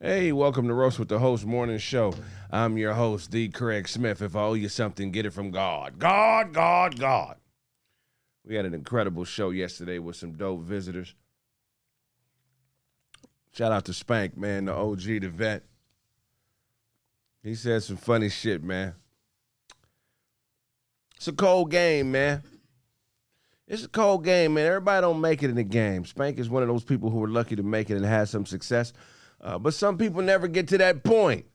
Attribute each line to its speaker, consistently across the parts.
Speaker 1: Hey, welcome to Roast with the Host Morning Show. I'm your host, D. Craig Smith. If I owe you something, get it from God. God, God, God. We had an incredible show yesterday with some dope visitors. Shout out to Spank, man, the OG, the vet. He said some funny shit, man. It's a cold game, man. It's a cold game, man. Everybody don't make it in the game. Spank is one of those people who are lucky to make it and have some success. But some people never get to that point.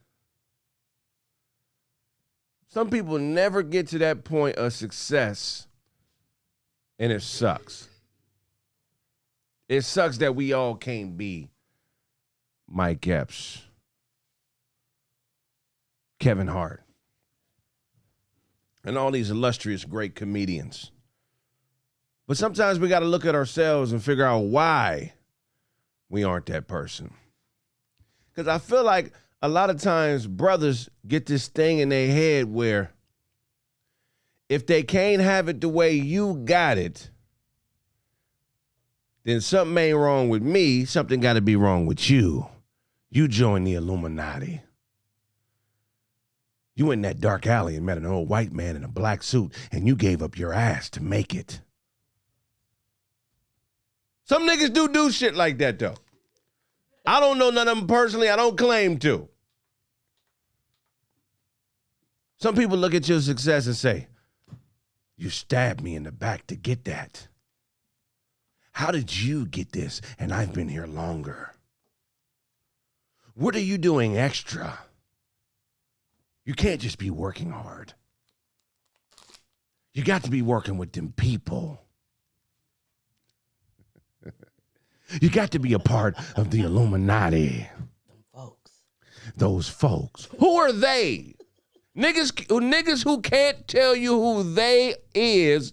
Speaker 1: Some people never get to that point of success, and it sucks. It sucks that we all can't be Mike Epps, Kevin Hart, and all these illustrious great comedians. But sometimes we got to look at ourselves and figure out why we aren't that person. Because I feel like a lot of times brothers get this thing in their head where if they can't have it the way you got it, then something ain't wrong with me. Something got to be wrong with you. You joined the Illuminati. You went in that dark alley and met an old white man in a black suit, and you gave up your ass to make it. Some niggas do shit like that, though. I don't know none of them personally. I don't claim to. Some people look at your success and say, you stabbed me in the back to get that. How did you get this? And I've been here longer. What are you doing extra? You can't just be working hard. You got to be working with them people. You got to be a part of the Illuminati.
Speaker 2: Them folks.
Speaker 1: Those folks. Who are they? Niggas who can't tell you who they is,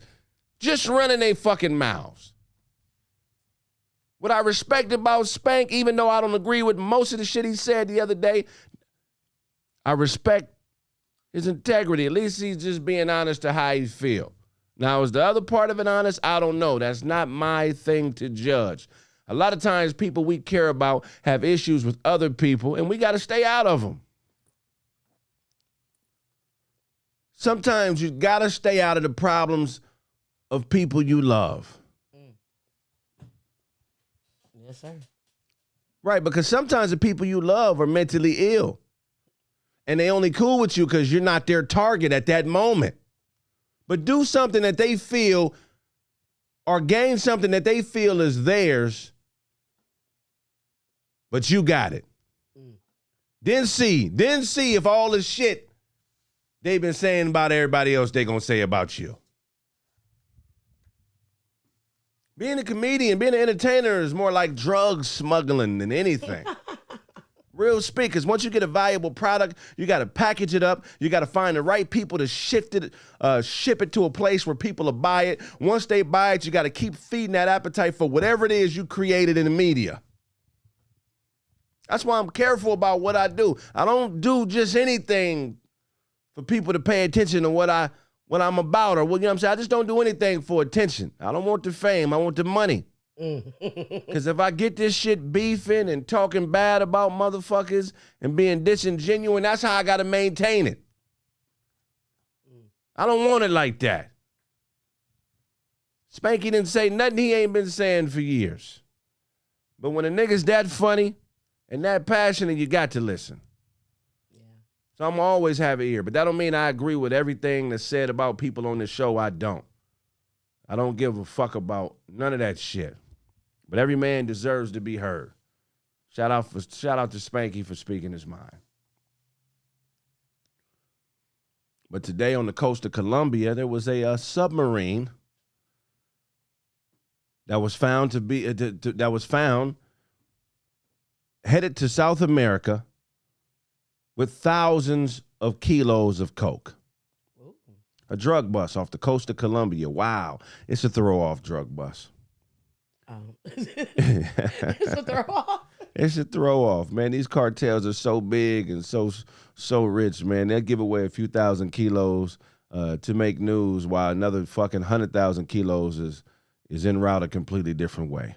Speaker 1: just running their fucking mouths. What I respect about Spank, even though I don't agree with most of the shit he said the other day, I respect his integrity. At least he's just being honest to how he feel. Now, is the other part of it honest? I don't know. That's not my thing to judge. A lot of times people we care about have issues with other people, and we got to stay out of them. Sometimes you got to stay out of the problems of people you love.
Speaker 2: Yes, sir.
Speaker 1: Right, because sometimes the people you love are mentally ill, and they only cool with you because you're not their target at that moment. But do something that they feel or gain something that they feel is theirs, but you got it. Then see if all the shit they've been saying about everybody else they gonna say about you. Being a comedian, being an entertainer is more like drug smuggling than anything. Real speak, because once you get a valuable product, you got to package it up. You got to find the right people to ship it to a place where people will buy it. Once they buy it, you got to keep feeding that appetite for whatever it is you created in the media. That's why I'm careful about what I do. I don't do just anything for people to pay attention to what I'm about, or what, you know what I'm saying? I just don't do anything for attention. I don't want the fame. I want the money. Because if I get this shit beefing and talking bad about motherfuckers and being disingenuous, that's how I got to maintain it. I don't want it like that. Spanky didn't say nothing he ain't been saying for years. But when a nigga's that funny and that passionate, you got to listen.
Speaker 2: Yeah.
Speaker 1: So I'm always have an ear. But that don't mean I agree with everything that's said about people on this show. I don't. I don't give a fuck about none of that shit. But every man deserves to be heard. Shout out to Spanky for speaking his mind. But today on the coast of Colombia, there was a submarine that was found headed to South America with thousands of kilos of coke.
Speaker 2: Ooh.
Speaker 1: A drug bus off the coast of Colombia. Wow, it's a throw-off drug bus.
Speaker 2: It's a throw off.
Speaker 1: It's a throw off, man. These cartels are so big and so rich, man. They'll give away a few thousand kilos to make news, while another fucking 100,000 kilos is en route a completely different way.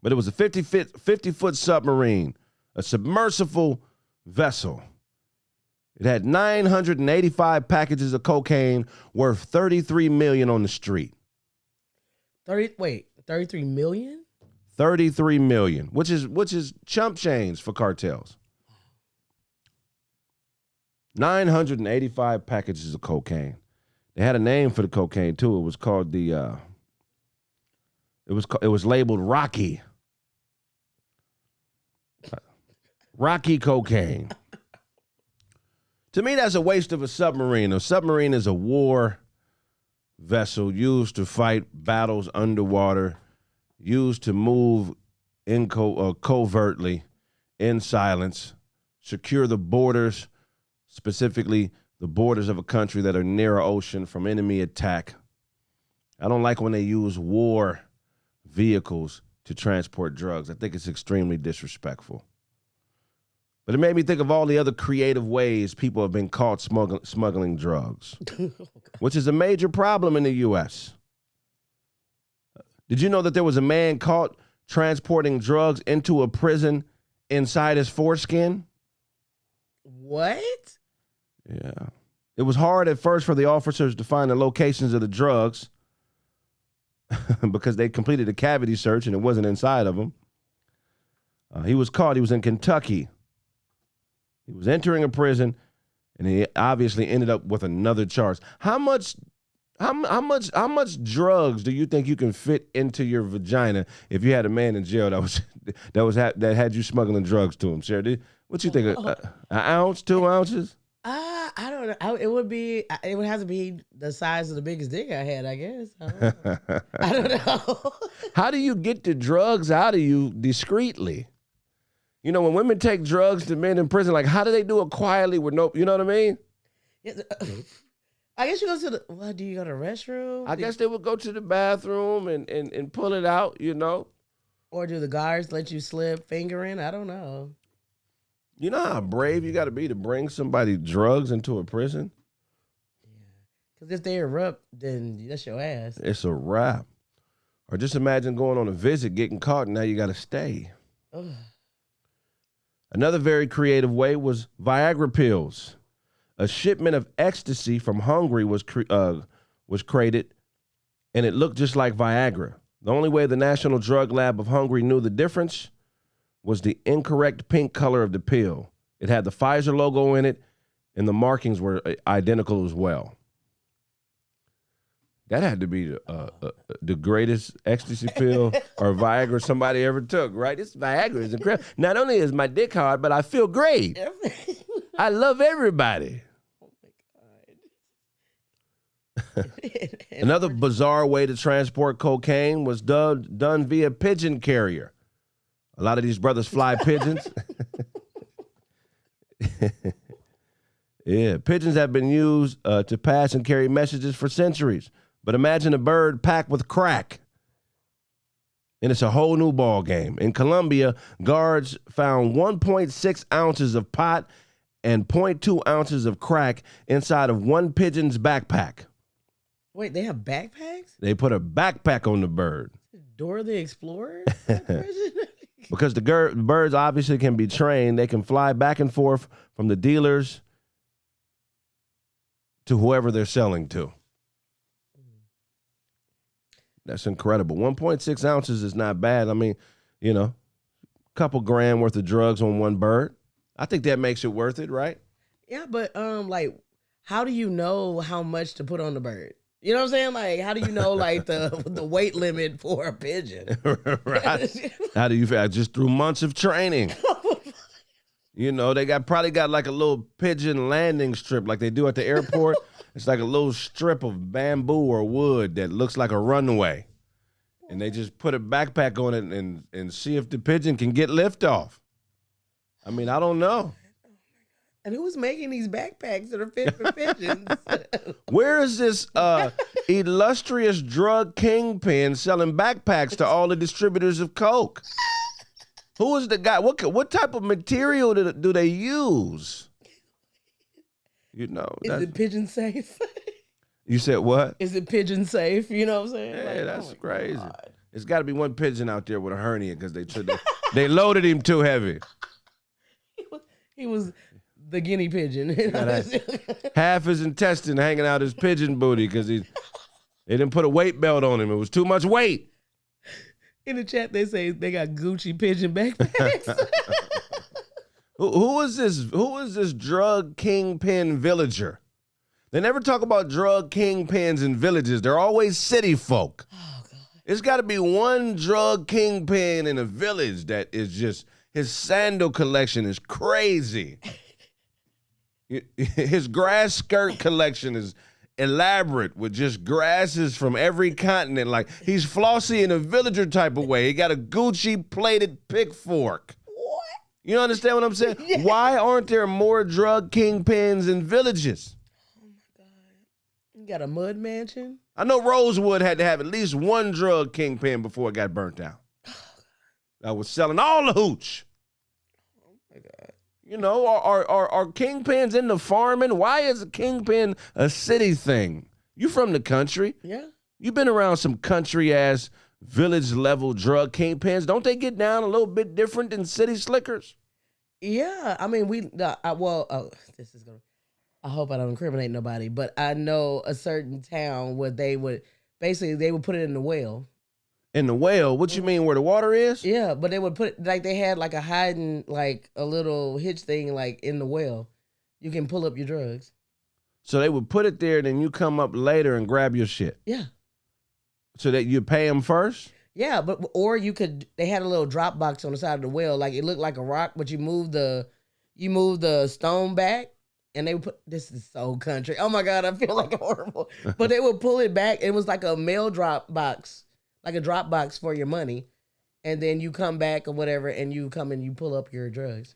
Speaker 1: But it was a 50-foot submarine, a submersible vessel. It had 985 packages of cocaine worth $33 million on the street.
Speaker 2: 33 million?
Speaker 1: 33 million, which is chump change for cartels. 985 packages of cocaine. They had a name for the cocaine too. It was called it was labeled Rocky. Rocky cocaine. To me, that's a waste of a submarine. A submarine is a war vessel used to fight battles underwater, used to move covertly, in silence, secure the borders, specifically the borders of a country that are near an ocean from enemy attack. I don't like when they use war vehicles to transport drugs. I think it's extremely disrespectful. But it made me think of all the other creative ways people have been caught smuggling drugs, which is a major problem in the U.S. Did you know that there was a man caught transporting drugs into a prison inside his foreskin?
Speaker 2: What?
Speaker 1: Yeah. It was hard at first for the officers to find the locations of the drugs because they completed a cavity search and it wasn't inside of him. He was caught. He was in Kentucky. He was entering a prison, and he obviously ended up with another charge. How much drugs do you think you can fit into your vagina if you had a man in jail that had you smuggling drugs to him, Sarah? What you think? An ounce, 2 ounces?
Speaker 2: I don't know. It would have to be the size of the biggest dick I had, I guess. I don't know.
Speaker 1: How do you get the drugs out of you discreetly? You know, when women take drugs to men in prison, like, how do they do it quietly with no, you know what I mean?
Speaker 2: Yeah, I guess you go to the, do you go to the restroom?
Speaker 1: I guess they would go to the bathroom and pull it out, you know?
Speaker 2: Or do the guards let you slip fingering? I don't know.
Speaker 1: You know how brave you got to be to bring somebody drugs into a prison?
Speaker 2: Yeah. Because if they erupt, then that's your ass.
Speaker 1: It's a wrap. Or just imagine going on a visit, getting caught, and now you got to stay.
Speaker 2: Ugh.
Speaker 1: Another very creative way was Viagra pills. A shipment of ecstasy from Hungary was created, and it looked just like Viagra. The only way the National Drug Lab of Hungary knew the difference was the incorrect pink color of the pill. It had the Pfizer logo in it, and the markings were identical as well. That had to be the greatest ecstasy pill or Viagra somebody ever took, right? This Viagra is incredible. Not only is my dick hard, but I feel great. I love everybody.
Speaker 2: Oh my God.
Speaker 1: Another bizarre way to transport cocaine was done via pigeon carrier. A lot of these brothers fly pigeons. Yeah, pigeons have been used to pass and carry messages for centuries. But imagine a bird packed with crack. And it's a whole new ball game. In Colombia, guards found 1.6 ounces of pot and 0.2 ounces of crack inside of one pigeon's backpack.
Speaker 2: Wait, they have backpacks?
Speaker 1: They put a backpack on the bird.
Speaker 2: Dora the Explorer?
Speaker 1: Because the birds obviously can be trained. They can fly back and forth from the dealers to whoever they're selling to. That's incredible. 1.6 ounces is not bad. I mean, you know, a couple gram worth of drugs on one bird. I think that makes it worth it, right?
Speaker 2: Yeah, but like, how do you know how much to put on the bird? You know what I'm saying? Like, how do you know, like, the weight limit for a pigeon?
Speaker 1: Right. How do you feel? Just through months of training. You know, they probably got like a little pigeon landing strip like they do at the airport. It's like a little strip of bamboo or wood that looks like a runway. And they just put a backpack on it and see if the pigeon can get liftoff. I mean, I don't know.
Speaker 2: And who's making these backpacks that are fit for pigeons?
Speaker 1: Where is this illustrious drug kingpin selling backpacks to all the distributors of coke? Who is the guy? What type of material do they use? You know,
Speaker 2: is it pigeon safe?
Speaker 1: You said what?
Speaker 2: Is it pigeon safe? You know what I'm saying?
Speaker 1: Hey,
Speaker 2: like,
Speaker 1: that's crazy.
Speaker 2: God.
Speaker 1: It's got to be one pigeon out there with a hernia because they loaded him too heavy.
Speaker 2: He was the guinea pigeon.
Speaker 1: Half his intestine hanging out his pigeon booty because they didn't put a weight belt on him. It was too much weight.
Speaker 2: In the chat, they say they got Gucci pigeon backpacks.
Speaker 1: Who is this? Who is this drug kingpin villager? They never talk about drug kingpins in villages. They're always city folk. Oh, God. It's got to be one drug kingpin in a village that is just, his sandal collection is crazy. His grass skirt collection is elaborate with just grasses from every continent. Like, he's flossy in a villager type of way. He got a Gucci plated pickfork.
Speaker 2: What?
Speaker 1: You understand what I'm saying? Yeah. Why aren't there more drug kingpins in villages?
Speaker 2: Oh my God. You got a mud mansion?
Speaker 1: I know Rosewood had to have at least one drug kingpin before it got burnt down. That was selling all the hooch.
Speaker 2: Oh my God.
Speaker 1: You know, are kingpins into farming? Why is a kingpin a city thing? You from the country?
Speaker 2: Yeah.
Speaker 1: You been around some country ass village level drug kingpins. Don't they get down a little bit different than city slickers?
Speaker 2: Yeah. I mean, this is gonna. I hope I don't incriminate nobody, but I know a certain town where they would put it in the well.
Speaker 1: In the well? What you mean, where the water is?
Speaker 2: Yeah, but they would put, like, they had like a hiding, like a little hitch thing, like in the well. You can pull up your drugs.
Speaker 1: So they would put it there, then you come up later and grab your shit.
Speaker 2: Yeah.
Speaker 1: So that you pay them first?
Speaker 2: Yeah, or you could. They had a little drop box on the side of the well, like it looked like a rock, but you move the stone back, and they would put. This is so country. Oh my God, I feel like horrible. But they would pull it back. It was like a mail drop box. Like a drop box for your money, and then you come back or whatever, and you come and you pull up your drugs.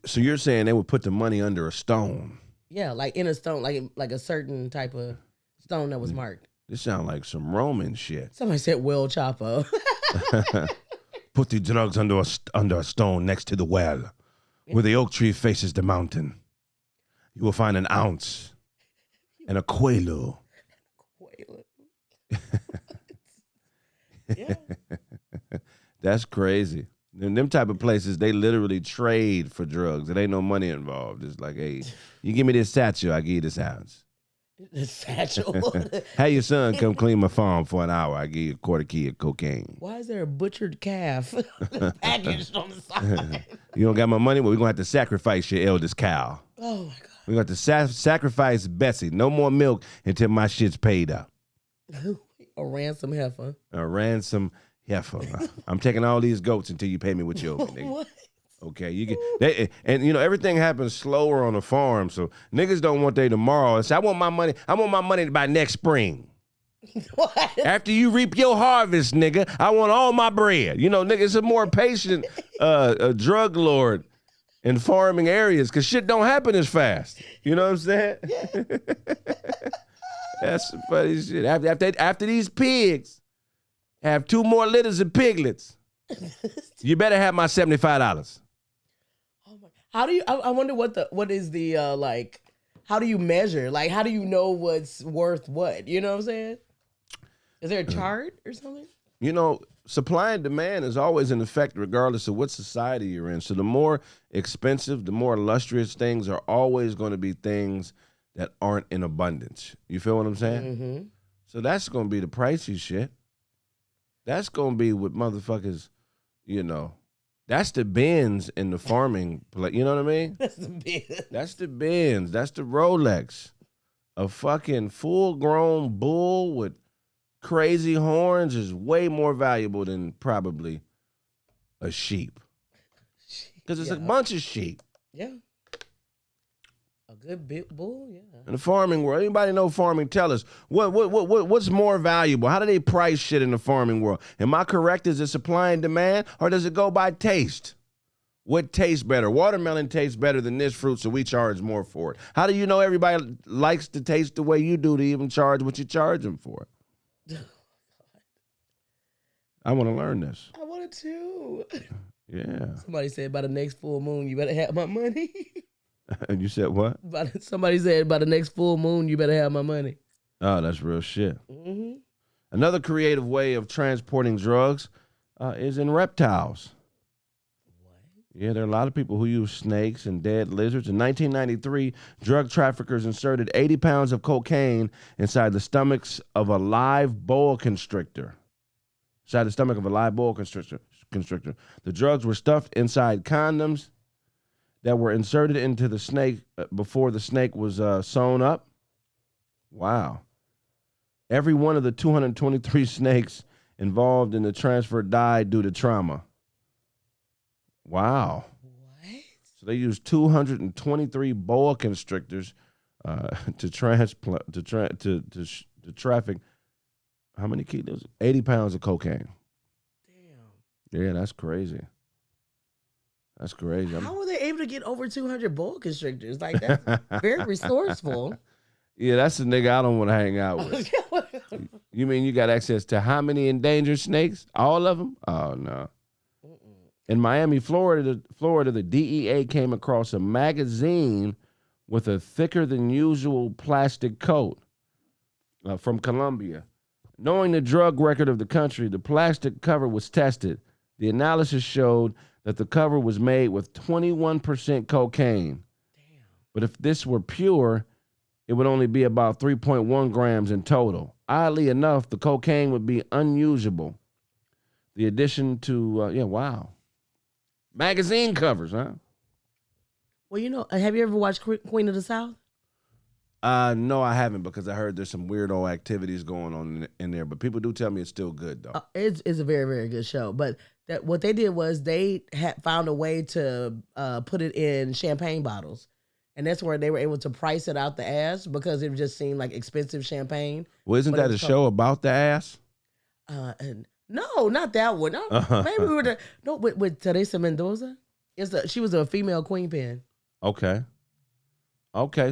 Speaker 1: So you're saying they would put the money under a stone?
Speaker 2: Yeah, like in a stone, like a certain type of stone that was marked.
Speaker 1: This sounds like some Roman shit.
Speaker 2: Somebody said Will Chapo.
Speaker 1: Put the drugs under a stone next to the well, where the oak tree faces the mountain. You will find an ounce and a quaalude.
Speaker 2: Yeah.
Speaker 1: That's crazy. In them type of places, they literally trade for drugs. There ain't no money involved. It's like, hey, you give me this satchel, I give you this ounce.
Speaker 2: The satchel?
Speaker 1: Have your son come clean my farm for an hour, I give you a quarter key of cocaine.
Speaker 2: Why is there a butchered calf packaged on the side?
Speaker 1: You don't got my money? Well, we're going to have to sacrifice your eldest cow.
Speaker 2: Oh, my God.
Speaker 1: We're going to have to sacrifice Bessie. No more milk until my shit's paid up.
Speaker 2: A ransom heifer.
Speaker 1: A ransom heifer. I'm taking all these goats until you pay me what you owe me, nigga.
Speaker 2: What?
Speaker 1: Okay, you get and you know everything happens slower on the farm, so niggas don't want they tomorrow. Say, I want my money by next spring.
Speaker 2: What?
Speaker 1: After you reap your harvest, nigga, I want all my bread. You know, nigga, it's a more patient drug lord in farming areas because shit don't happen as fast. You know what I'm saying? Yeah. That's some funny shit. After these pigs have 2 more litters of piglets, you better have my $75.
Speaker 2: Oh my! How do you? I wonder what is the like? How do you measure? Like, how do you know what's worth what? You know what I'm saying? Is there a chart or something?
Speaker 1: You know, supply and demand is always in effect regardless of what society you're in. So the more expensive, the more illustrious things are always going to be things that aren't in abundance. You feel what I'm saying?
Speaker 2: Mm-hmm.
Speaker 1: So that's going to be the pricey shit. That's going to be what motherfuckers, you know, that's the Benz in the farming place. You know what I mean?
Speaker 2: That's the Benz.
Speaker 1: That's the Benz. That's the Rolex. A fucking full-grown bull with crazy horns is way more valuable than probably a sheep. Because it's a bunch of sheep.
Speaker 2: Yeah. A good big bull, yeah.
Speaker 1: In the farming world, anybody know farming? Tell us what's more valuable? How do they price shit in the farming world? Am I correct? Is it supply and demand, or does it go by taste? What tastes better? Watermelon tastes better than this fruit, so we charge more for it. How do you know everybody likes to taste the way you do to even charge what you charge them for? I want to learn this.
Speaker 2: I wanted to.
Speaker 1: Yeah.
Speaker 2: Somebody said by the next full moon, you better have my money.
Speaker 1: And you said what?
Speaker 2: Somebody said by the next full moon, you better have my money.
Speaker 1: Oh, that's real shit.
Speaker 2: Mm-hmm.
Speaker 1: Another creative way of transporting drugs is in reptiles.
Speaker 2: What?
Speaker 1: Yeah, there are a lot of people who use snakes and dead lizards. In 1993, drug traffickers inserted 80 pounds of cocaine inside the stomachs of a live boa constrictor. Inside the stomach of a live boa constrictor. The drugs were stuffed inside condoms that were inserted into the snake before the snake was sewn up. Wow. Every one of the 223 snakes involved in the transfer died due to trauma. Wow.
Speaker 2: What?
Speaker 1: So they used 223 boa constrictors to traffic how many kilos? 80 pounds of cocaine.
Speaker 2: Damn.
Speaker 1: Yeah, that's crazy. That's crazy.
Speaker 2: How were they able to get over 200 boa constrictors? Like, that's very resourceful.
Speaker 1: Yeah, that's the nigga I don't want to hang out with. You mean you got access to how many endangered snakes? All of them? Oh, no. In Miami, Florida, the DEA came across a magazine with a thicker than usual plastic coat from Colombia. Knowing the drug record of the country, the plastic cover was tested. The analysis showed that the cover was made with 21% cocaine.
Speaker 2: Damn.
Speaker 1: But if this were pure, it would only be about 3.1 grams in total. Oddly enough, the cocaine would be unusable. The addition to, wow. Magazine covers, huh?
Speaker 2: Well, have you ever watched Queen of the South?
Speaker 1: No, I haven't because I heard there's some weirdo activities going on in there. But people do tell me it's still good, though.
Speaker 2: It's a very, very good show. But what they did was they had found a way to put it in champagne bottles. And that's where they were able to price it out the ass because it just seemed like expensive champain.
Speaker 1: Well, isn't that a show about the ass?
Speaker 2: No, not that one. No, maybe we were with Teresa Mendoza. She was a female queen pin.
Speaker 1: Okay,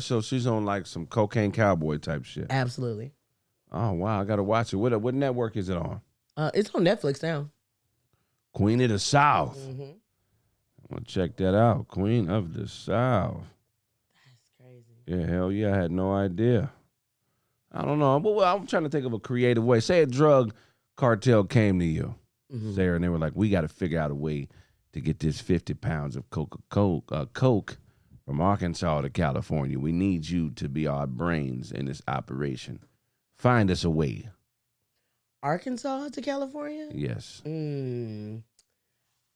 Speaker 1: so she's on like some cocaine cowboy type shit.
Speaker 2: Absolutely.
Speaker 1: Oh wow, I gotta watch it. What network is it on?
Speaker 2: It's on Netflix now.
Speaker 1: Queen of the South.
Speaker 2: Mm-hmm.
Speaker 1: I'm gonna check that out. Queen of the South.
Speaker 2: That's crazy.
Speaker 1: Yeah, hell yeah, I had no idea. I don't know. Well, I'm trying to think of a creative way. Say a drug cartel came to you, Sarah, and they were like, we got to figure out a way to get this 50 pounds of Coke from Arkansas to California. We need you to be our brains in this operation. Find us a way.
Speaker 2: Arkansas to California?
Speaker 1: Yes.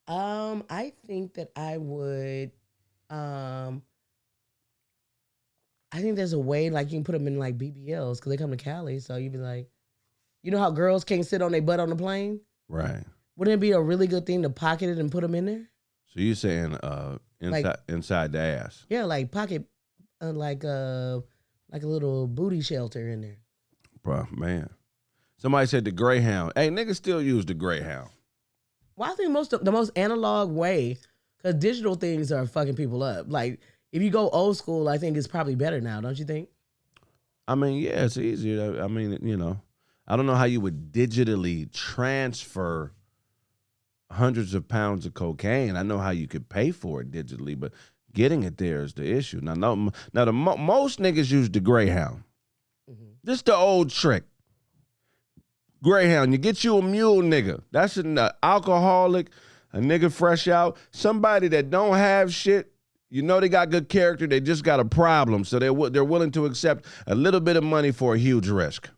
Speaker 2: I think that I would. I think there's a way, like, you can put them in like BBLs because they come to Cali. So you'd be like, you know how girls can't sit on their butt on the plane?
Speaker 1: Right.
Speaker 2: Wouldn't it be a really good thing to pocket it and put them in there?
Speaker 1: So you're saying inside the ass?
Speaker 2: Yeah, like pocket, like a little booty shelter in there.
Speaker 1: Bro, man. Somebody said the Greyhound. Hey, niggas still use the Greyhound.
Speaker 2: Well, I think the most analog way, because digital things are fucking people up. Like, if you go old school, I think it's probably better now, don't you think?
Speaker 1: I mean, yeah, it's easier. I mean, I don't know how you would digitally transfer hundreds of pounds of cocaine. I know how you could pay for it digitally, but getting it there is the issue. Most niggas use the Greyhound. This the old trick. Greyhound, you get you a mule nigga. That's an alcoholic, a nigga fresh out, somebody that don't have shit. You know they got good character. They just got a problem, so they're willing to accept a little bit of money for a huge risk.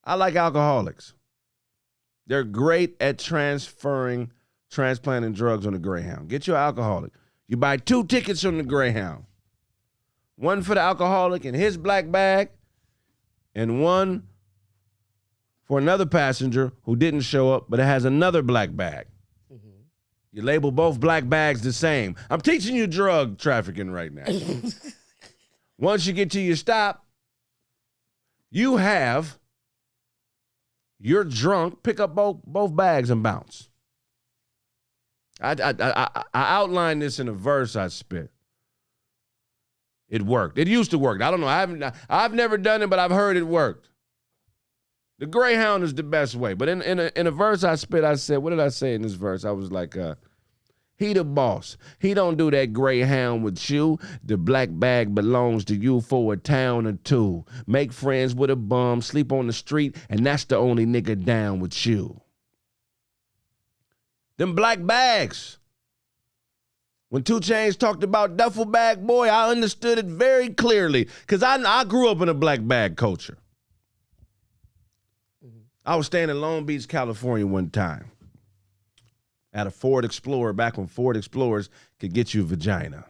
Speaker 1: I like alcoholics. They're great at transplanting drugs on the Greyhound. Get you an alcoholic. You buy 2 tickets on the Greyhound. One for the alcoholic in his black bag, and one for another passenger who didn't show up, but it has another black bag. You label both black bags the same. I'm teaching you drug trafficking right now. Once you get to your stop, you're drunk, pick up both bags and bounce. I outlined this in a verse I spit. It worked. It used to work. I don't know. I've never done it, but I've heard it worked. The Greyhound is the best way. But in a verse I spit, I said, what did I say in this verse? I was like, he the boss. He don't do that Greyhound with you. The black bag belongs to you for a town or two. Make friends with a bum, sleep on the street, and that's the only nigga down with you. Them black bags. When 2 Chainz talked about duffel bag, boy, I understood it very clearly because I grew up in a black bag culture. I was staying in Long Beach, California one time at a Ford Explorer back when Ford Explorers could get you a vagina.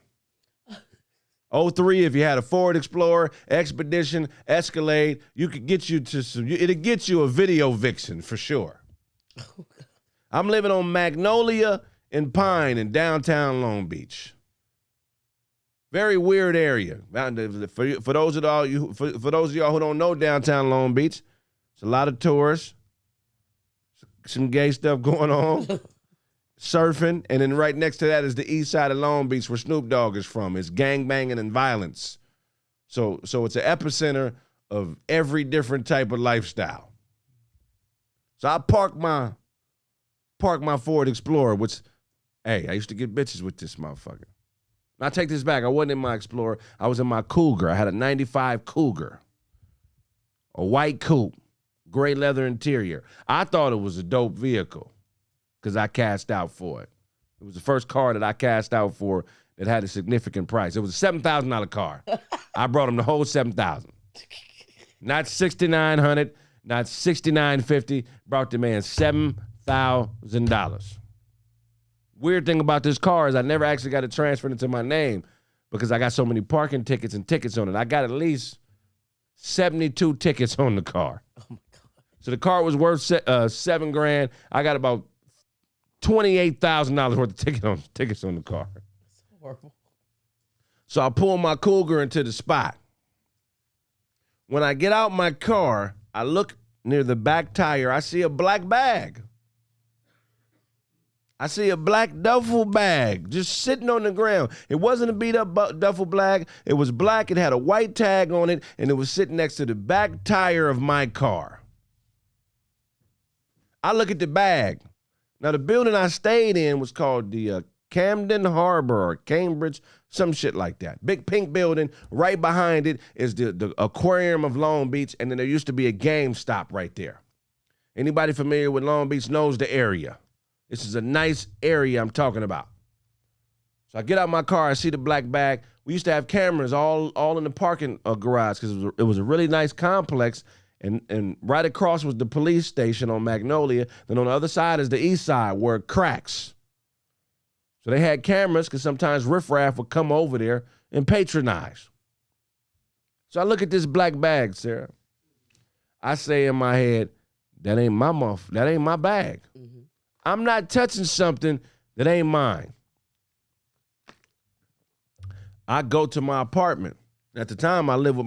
Speaker 1: 03, if you had a Ford Explorer, Expedition, Escalade, you could get you to some, it'd get you a video vixen for sure. I'm living on Magnolia and Pine in downtown Long Beach. Very weird area. For those of y'all who don't know downtown Long Beach, it's a lot of tourists, some gay stuff going on, surfing, and then right next to that is the east side of Long Beach where Snoop Dogg is from. It's gangbanging and violence. So it's an epicenter of every different type of lifestyle. So I parked my Ford Explorer, which, hey, I used to get bitches with this motherfucker. Now, I take this back. I wasn't in my Explorer. I was in my Cougar. I had a 95 Cougar, a white coupe, gray leather interior. I thought it was a dope vehicle because I cashed out for it. It was the first car that I cashed out for that had a significant price. It was a $7,000 car. I brought him the whole $7,000. Not $6,900, not $6,950. Brought the man $7,000. Weird thing about this car is I never actually got it transferred into my name because I got so many parking tickets and tickets on it. I got at least 72 tickets on the car. Oh my God. So the car was worth $7,000. I got about $28,000 worth of tickets on the car. That's horrible. So I pull my Cougar into the spot. When I get out my car, I look near the back tire. I see a black bag. I see a black duffel bag just sitting on the ground. It wasn't a beat up duffel bag. It was black. It had a white tag on it, and it was sitting next to the back tire of my car. I look at the bag. Now, the building I stayed in was called the Camden Harbor or Cambridge, some shit like that. Big pink building. Right behind it is the Aquarium of Long Beach, and then there used to be a GameStop right there. Anybody familiar with Long Beach knows the area. This is a nice area I'm talking about. So I get out my car, I see the black bag. We used to have cameras all in the parking garage because it was a really nice complex. And right across was the police station on Magnolia. Then on the other side is the east side where it cracks. So they had cameras because sometimes riffraff would come over there and patronize. So I look at this black bag, Sarah. I say in my head, that ain't my bag. Mm-hmm. I'm not touching something that ain't mine. I go to my apartment. At the time, I lived with